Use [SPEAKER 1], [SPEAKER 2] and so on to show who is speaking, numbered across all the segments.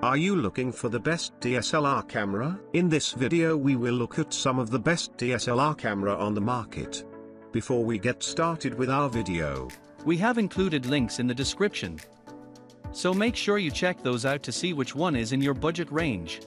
[SPEAKER 1] Are you looking for the best DSLR camera? In this video we will look at some of the best DSLR camera on the market. Before we get started with our video,
[SPEAKER 2] we have included links in the description, so make sure you check those out to see which one is in your budget range.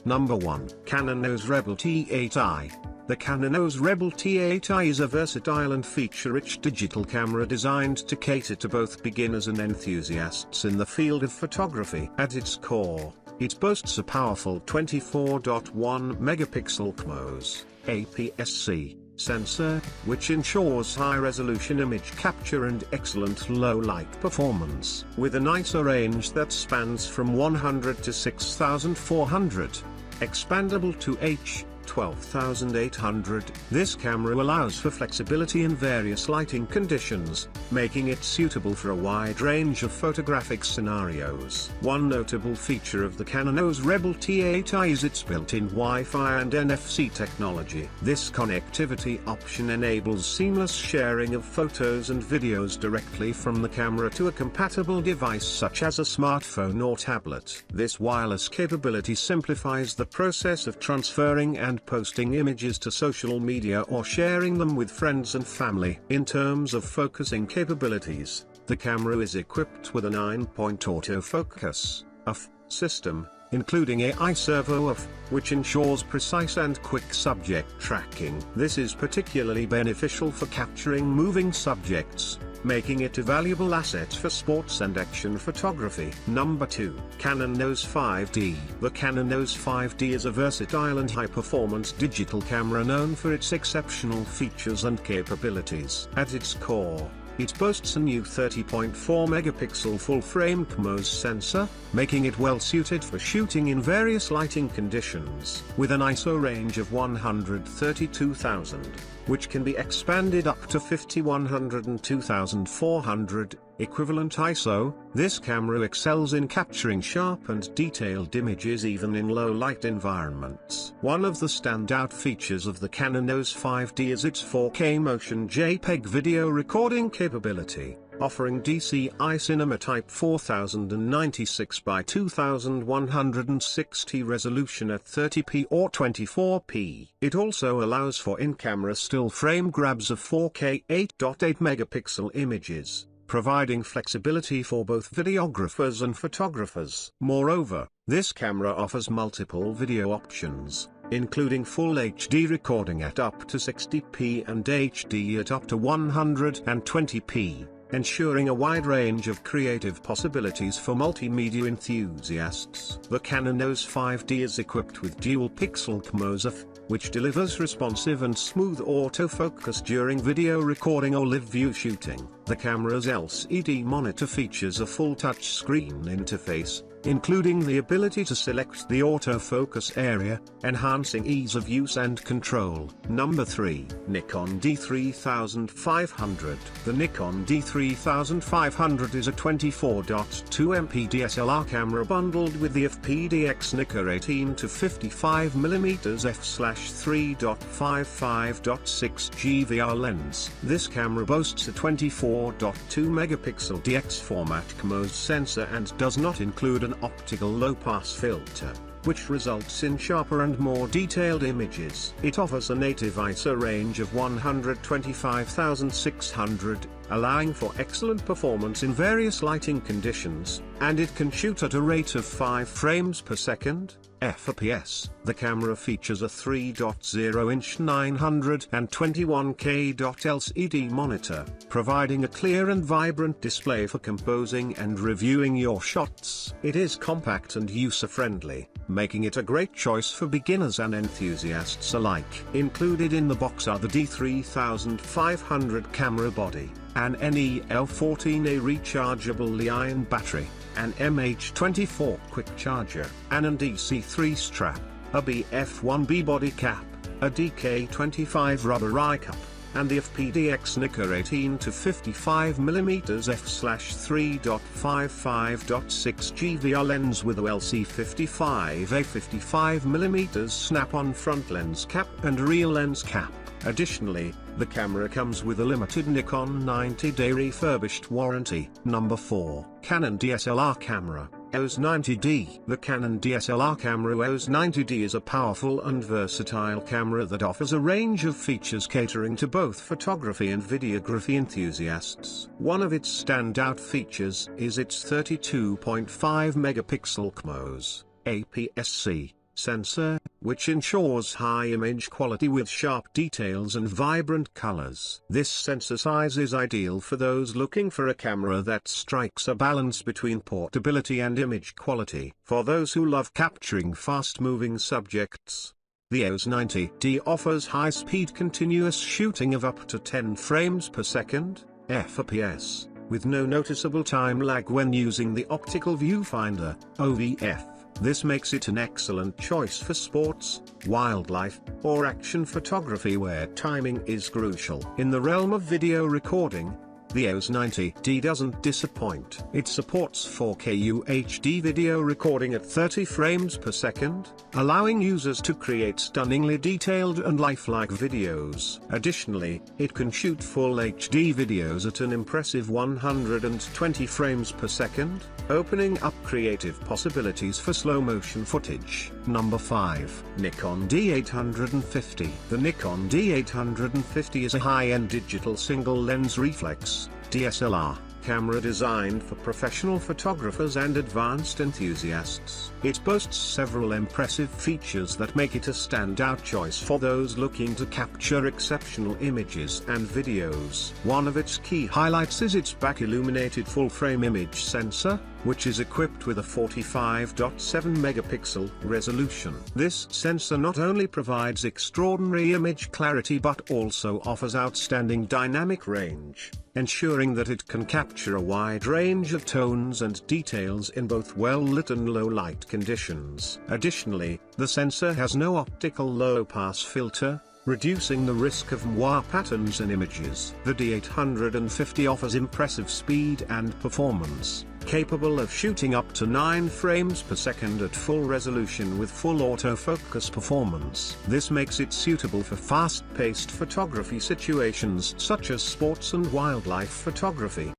[SPEAKER 1] Number 1. Canon EOS Rebel T8i. The Canon EOS Rebel T8i is a versatile and feature-rich digital camera designed to cater to both beginners and enthusiasts in the field of photography. At its core, it boasts a powerful 24.1 megapixel CMOS APS-C sensor, which ensures high-resolution image capture and excellent low-light performance. With an ISO range that spans from 100 to 6400, expandable to H12,800, this camera allows for flexibility in various lighting conditions, making it suitable for a wide range of photographic scenarios. One notable feature of the Canon EOS Rebel T8i is its built-in Wi-Fi and NFC technology. This connectivity option enables seamless sharing of photos and videos directly from the camera to a compatible device such as a smartphone or tablet. This wireless capability simplifies the process of transferring and posting images to social media or sharing them with friends and family. In terms of focusing capabilities, the camera is equipped with a 9-point autofocus (AF) system, including AI servo AF, which ensures precise and quick subject tracking. This is particularly beneficial for capturing moving subjects, making it a valuable asset for sports and action photography. Number 2. Canon EOS 5D. The Canon EOS 5D is a versatile and high-performance digital camera known for its exceptional features and capabilities. At its core, it boasts a new 30.4 megapixel full-frame CMOS sensor, making it well-suited for shooting in various lighting conditions. With an ISO range of 132,000, which can be expanded up to 5100 and 2400 equivalent ISO, this camera excels in capturing sharp and detailed images even in low-light environments. One of the standout features of the Canon EOS 5D is its 4K motion JPEG video recording capability, offering DCI Cinema Type 4096 by 2160 resolution at 30p or 24p. It also allows for in-camera still frame grabs of 4K 8.8 megapixel images, providing flexibility for both videographers and photographers. Moreover, this camera offers multiple video options, including Full HD recording at up to 60p and HD at up to 120p. Ensuring a wide range of creative possibilities for multimedia enthusiasts. The Canon EOS 5D is equipped with dual-pixel CMOS AF, which delivers responsive and smooth autofocus during video recording or live-view shooting. The camera's LCD monitor features a full touchscreen interface, including the ability to select the autofocus area, enhancing ease of use and control. Number 3. Nikon D3500. The Nikon D3500 is a 24.2MP DSLR camera bundled with the FPDX Nikon 18 to 55mm f/3.55.6 GVR lens. This camera boasts a 24.2 megapixel DX format CMOS sensor and does not include an optical low-pass filter, which results in sharper and more detailed images. It offers a native ISO range of 125,600, allowing for excellent performance in various lighting conditions, and it can shoot at a rate of 5 frames per second, FPS. The camera features a 3.0-inch 921K LCD monitor, providing a clear and vibrant display for composing and reviewing your shots. It is compact and user-friendly, making it a great choice for beginners and enthusiasts alike. Included in the box are the D3500 camera body, an NEL14A rechargeable Li-ion battery, an MH24 quick charger, an DC3 strap, a BF1B body cap, a DK25 rubber eye cup, and the FPDX Nikon 18 to 55mm f/3.55.6 GVR lens with a LC55 a 55mm snap-on front lens cap and rear lens cap. Additionally, the camera comes with a limited Nikon 90-day refurbished warranty. Number 4. Canon DSLR camera. EOS 90D. The Canon DSLR camera EOS 90D is a powerful and versatile camera that offers a range of features catering to both photography and videography enthusiasts. One of its standout features is its 32.5 megapixel CMOS APS-C sensor, which ensures high image quality with sharp details and vibrant colors. This sensor size is ideal for those looking for a camera that strikes a balance between portability and image quality. For those who love capturing fast-moving subjects, the EOS 90D offers high-speed continuous shooting of up to 10 frames per second, FPS, with no noticeable time lag when using the optical viewfinder, OVF. This makes it an excellent choice for sports, wildlife, or action photography where timing is crucial. In the realm of video recording, the EOS 90D doesn't disappoint. It supports 4K UHD video recording at 30 frames per second, allowing users to create stunningly detailed and lifelike videos. Additionally, it can shoot full HD videos at an impressive 120 frames per second, opening up creative possibilities for slow-motion footage. Number 5. Nikon D850. The Nikon D850 is a high-end digital single-lens reflex DSLR camera designed for professional photographers and advanced enthusiasts. It boasts several impressive features that make it a standout choice for those looking to capture exceptional images and videos. One of its key highlights is its back-illuminated full-frame image sensor, which is equipped with a 45.7 megapixel resolution. This sensor not only provides extraordinary image clarity but also offers outstanding dynamic range, ensuring that it can capture a wide range of tones and details in both well-lit and low-light conditions. Additionally, the sensor has no optical low-pass filter, reducing the risk of moire patterns in images. The D850 offers impressive speed and performance, capable of shooting up to 9 frames per second at full resolution with full autofocus performance. This makes it suitable for fast-paced photography situations such as sports and wildlife photography.